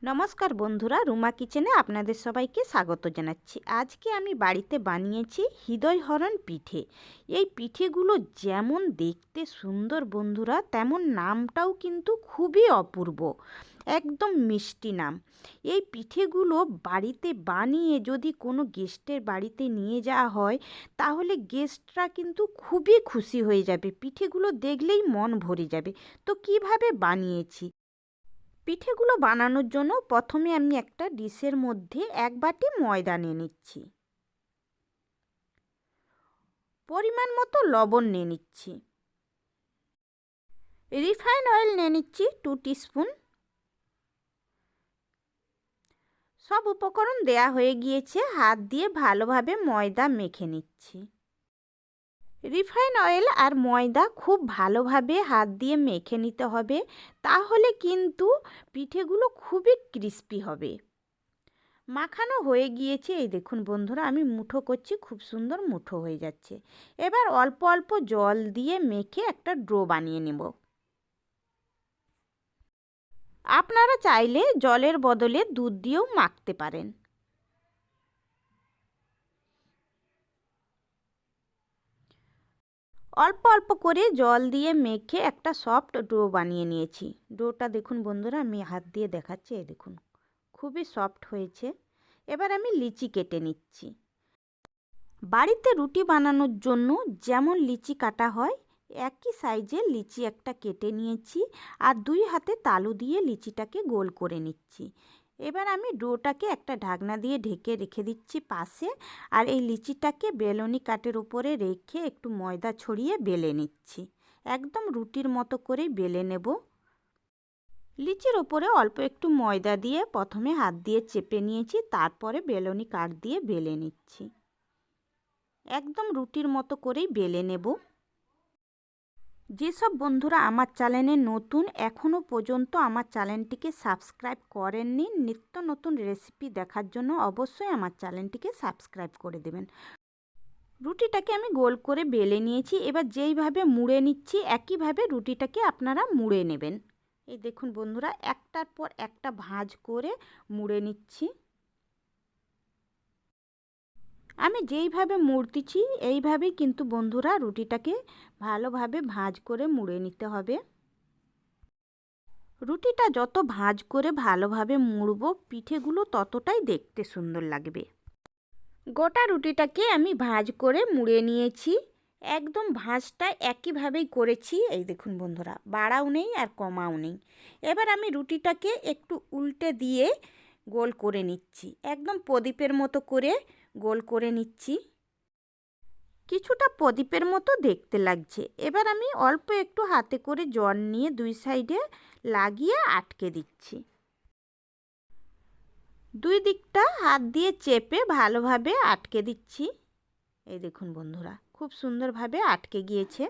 নমস্কার বন্ধুরা, রুমা কিচেনে আপনাদের সবাইকে স্বাগত জানাচ্ছি। আজকে আমি বাড়িতে বানিয়েছি হৃদয়হরণ পিঠে। এই পিঠেগুলো যেমন দেখতে সুন্দর বন্ধুরা, তেমন নামটাও কিন্তু খুবই অপূর্ব, একদম মিষ্টি নাম। এই পিঠেগুলো বাড়িতে বানিয়ে যদি কোনো গেস্টের বাড়িতে নিয়ে যাওয়া হয়, তাহলে গেস্টরা কিন্তু খুবই খুশি হয়ে যাবে। পিঠেগুলো দেখলেই মন ভরে যাবে। তো কিভাবে বানিয়েছি? পিঠেগুলো বানানোর জন্য প্রথমে আমি একটা ডিশের মধ্যে 1 বাটি ময়দা নিয়ে নিচ্ছি, পরিমাণ মতো লবণ নিয়ে নিচ্ছি, রিফাইন অয়েল নিয়ে নিচ্ছি 2 টিস্পুন। সব উপকরণ দেয়া হয়ে গিয়েছে, হাত দিয়ে ভালোভাবে ময়দা মেখে নিচ্ছি। রিফাইন অয়েল আর ময়দা খুব ভালোভাবে হাত দিয়ে মেখে নিতে হবে, তাহলে কিন্তু পিঠেগুলো খুবই ক্রিস্পি হবে। মাখানো হয়ে গিয়েছে, এই দেখুন বন্ধুরা, আমি মুঠো করছি, খুব সুন্দর মুঠো হয়ে যাচ্ছে। এবার অল্প অল্প জল দিয়ে মেখে একটা ডো বানিয়ে নেব। আপনারা চাইলে জলের বদলে দুধ দিয়েও মাখতে পারেন। অল্প অল্প করে জল দিয়ে মেখে একটা সফট ডো বানিয়ে নিয়েছি। ডোটা দেখুন বন্ধুরা, আমি হাত দিয়ে দেখাচ্ছি, এই দেখুন খুবই সফট হয়েছে। এবার আমি লিচি কেটে নিচ্ছি। বাড়িতে রুটি বানানোর জন্য যেমন লিচি কাটা হয়, একই সাইজের লিচি একটা কেটে নিয়েছি, আর 2 হাতে তালু দিয়ে লিচিটাকে গোল করে নিচ্ছি। এবার আমি ডোটাকে একটা ঢাকনা দিয়ে ঢেকে রেখে দিচ্ছি পাশে, আর এই লিচিটাকে বেলনি কাঠের উপরে রেখে একটু ময়দা ছড়িয়ে বেলে নিচ্ছি। একদম রুটির মতো করেই বেলে নেব। লিচির ওপরে অল্প একটু ময়দা দিয়ে প্রথমে হাত দিয়ে চেপে নিয়েছি, তারপরে বেলনি কাঠ দিয়ে বেলে নিচ্ছি। একদম রুটির মতো করেই বেলে নেব। যেসব বন্ধুরা আমার চ্যানেলে নতুন, এখনও পর্যন্ত আমার চ্যানেলটিকে সাবস্ক্রাইব করেননি, নিত্য নতুন রেসিপি দেখার জন্য অবশ্যই আমার চ্যানেলটিকে সাবস্ক্রাইব করে দেবেন। রুটিটাকে আমি গোল করে বেলে নিয়েছি। এবার যেইভাবে মুড়ে নিচ্ছি, একইভাবে রুটিটাকে আপনারা মুড়ে নেবেন। এই দেখুন বন্ধুরা, একটার পর একটা ভাঁজ করে মুড়ে নিচ্ছি। আমি যেইভাবে মুড়তেছি এইভাবেই কিন্তু বন্ধুরা রুটিটাকে ভালোভাবে ভাঁজ করে মুড়ে নিতে হবে। রুটিটা যত ভাঁজ করে ভালোভাবে মুড়ব, পিঠেগুলো ততটাই দেখতে সুন্দর লাগবে। গোটা রুটিটাকে আমি ভাঁজ করে মুড়ে নিয়েছি। একদম ভাঁজটা একইভাবেই করেছি। এই দেখুন বন্ধুরা, বাড়াও নেই আর কমাও নেই। এবার আমি রুটিটাকে একটু উল্টে দিয়ে গোল করে নিচ্ছি, একদম প্রদীপের মতো করে গোল করে নিচ্ছি। কিছুটা প্রদীপের মতো দেখতে লাগছে। এবার আমি অল্প একটু হাতে করে জল নিয়ে 2 সাইডে লাগিয়ে আটকে দিচ্ছি। 2 দিকটা হাত দিয়ে চেপে ভালোভাবে আটকে দিচ্ছি। এই দেখুন বন্ধুরা, খুব সুন্দরভাবে আটকে গিয়েছে।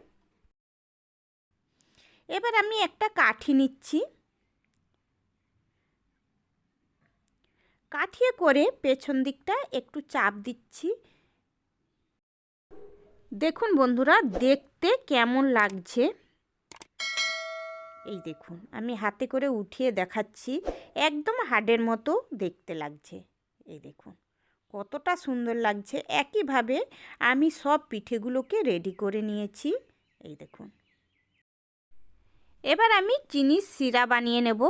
এবার আমি একটা কাঠি নিচ্ছি, কাঠিয়ে করে পেছন দিকটা একটু চাপ দিচ্ছি। দেখুন বন্ধুরা, দেখতে কেমন লাগছে। এই দেখুন, আমি হাতে করে উঠিয়ে দেখাচ্ছি, একদম হাড়ের মতো দেখতে লাগছে। এই দেখুন কতটা সুন্দর লাগছে। একইভাবে আমি সব পিঠেগুলোকে রেডি করে নিয়েছি। এই দেখুন, এবার আমি চিনির শিরা বানিয়ে নেব।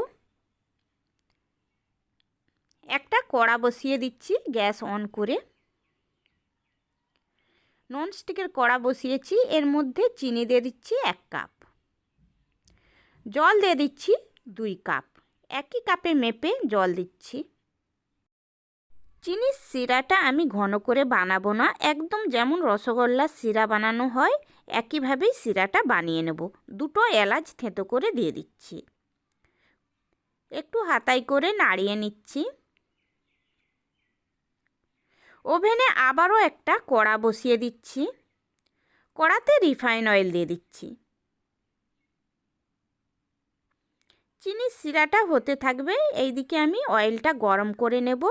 একটা কড়া বসিয়ে দিচ্ছি গ্যাস অন করে। ননস্টিকের কড়া বসিয়েছি, এর মধ্যে চিনি দিয়ে দিচ্ছি 1 কাপ, জল দিয়ে দিচ্ছি 2 কাপ, একই কাপে মেপে জল দিচ্ছি। চিনির শিরাটা আমি ঘন করে বানাবো না, একদম যেমন রসগোল্লার শিরা বানানো হয় একইভাবেই শিরাটা বানিয়ে নেব। 2টো এলাচ থেঁতো করে দিয়ে দিচ্ছি, একটু হাতাই করে নাড়িয়ে নিচ্ছি। ওভেনে আবারও একটা কড়া বসিয়ে দিচ্ছি, কড়াতে রিফাইন অয়েল দিয়ে দিচ্ছি। চিনির শিরাটা হতে থাকবে, এইদিকে আমি অয়েলটা গরম করে নেব।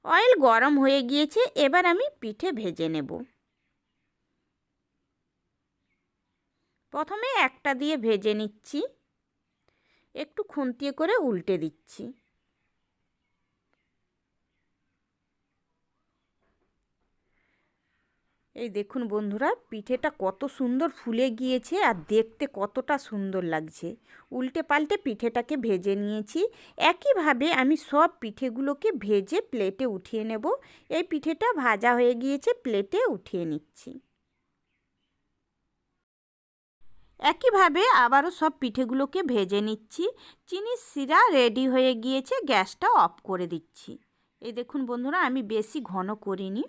অয়েল গরম হয়ে গিয়েছে, এবার আমি পিঠে ভেজে নেব। প্রথমে একটা দিয়ে ভেজে নিচ্ছি, একটু খুন্তিয়ে করে উল্টে দিচ্ছি। এই দেখুন বন্ধুরা, পিঠেটা কত সুন্দর ফুলে গিয়েছে আর দেখতে কতটা সুন্দর লাগছে। উল্টে পাল্টে পিঠেটাকে ভেজে নিয়েছি। একইভাবে আমি সব পিঠেগুলোকে ভেজে প্লেটে উঠিয়ে নেব। এই পিঠেটা ভাজা হয়ে গিয়েছে, প্লেটে উঠিয়ে নিচ্ছি। একইভাবে আবারও সব পিঠেগুলোকে ভেজে নিচ্ছি। চিনির শিরা রেডি হয়ে গিয়েছে, গ্যাসটা অফ করে দিচ্ছি। এই দেখুন বন্ধুরা, আমি বেশি ঘন করিনি।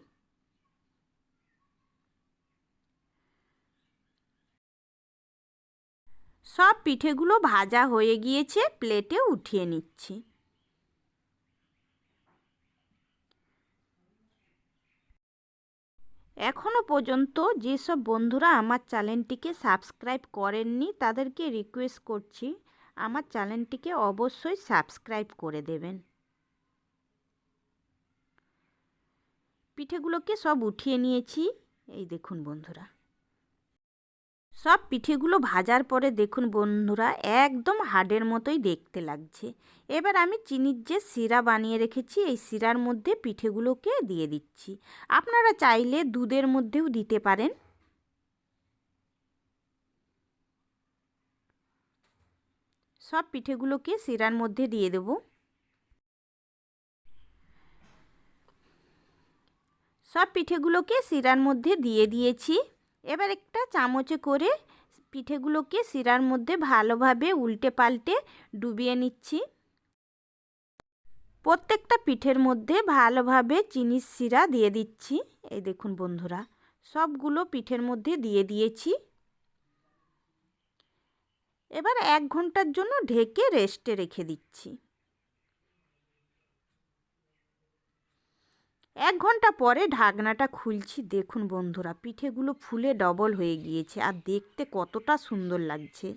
সব পিঠেগুলো ভাজা হয়ে গিয়েছে, প্লেটে উঠিয়ে নিচ্ছি। এখনও পর্যন্ত যেসব বন্ধুরা আমার চ্যানেলটিকে সাবস্ক্রাইব করেননি তাদেরকে রিকোয়েস্ট করছি, আমার চ্যানেলটিকে অবশ্যই সাবস্ক্রাইব করে দেবেন। পিঠেগুলোকে সব উঠিয়ে নিয়েছি। এই দেখুন বন্ধুরা, সব পিঠেগুলো ভাজার পরে দেখুন বন্ধুরা, একদম হাড়ের মতোই দেখতে লাগছে। এবার আমি চিনির যে শিরা বানিয়ে রেখেছি, এই শিরার মধ্যে পিঠেগুলোকে দিয়ে দিচ্ছি। আপনারা চাইলে দুধের মধ্যেও দিতে পারেন। সব পিঠেগুলোকে শিরার মধ্যে দিয়ে দেব। সব পিঠেগুলোকে শিরার মধ্যে দিয়ে দিয়েছি। এবার একটা চামচে করে পিঠেগুলোকে শিরার মধ্যে ভালোভাবে উল্টে পাল্টে ডুবিয়ে নিচ্ছি। প্রত্যেকটা পিঠের মধ্যে ভালোভাবে চিনির শিরা দিয়ে দিচ্ছি। এই দেখুন বন্ধুরা, সবগুলো পিঠের মধ্যে দিয়ে দিয়েছি। এবার 1 ঘন্টার জন্য ঢেকে রেস্টে রেখে দিচ্ছি। 1 ঘন্টা পরে ঢাকনাটা খুলছি। দেখুন বন্ধুরা, পিঠেগুলো ফুলে ডবল হয়ে গিয়েছে আর দেখতে কতটা সুন্দর লাগছে।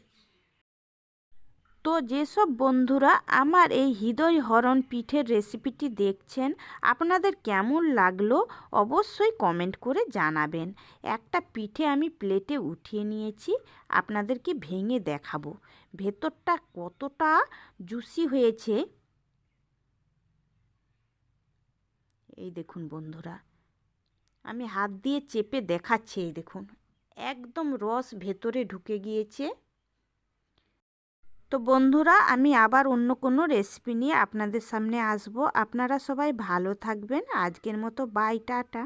তো যেসব বন্ধুরা আমার এই হৃদয় হরণ পিঠের রেসিপিটি দেখছেন, আপনাদের কেমন লাগলো অবশ্যই কমেন্ট করে জানাবেন। একটা পিঠে আমি প্লেটে উঠিয়ে নিয়েছি, আপনাদেরকে ভেঙে দেখাবো ভেতরটা কতটা জুসি হয়েছে। এই দেখুন বন্ধুরা, আমি হাত দিয়ে চেপে দেখাচ্ছি। এই দেখুন, একদম রস ভেতরে ঢুকে গিয়েছে। তো বন্ধুরা, আমি আবার অন্য কোনো রেসিপি নিয়ে আপনাদের সামনে আসব। আপনারা সবাই ভালো থাকবেন। আজকের মতো বাই, টাটা।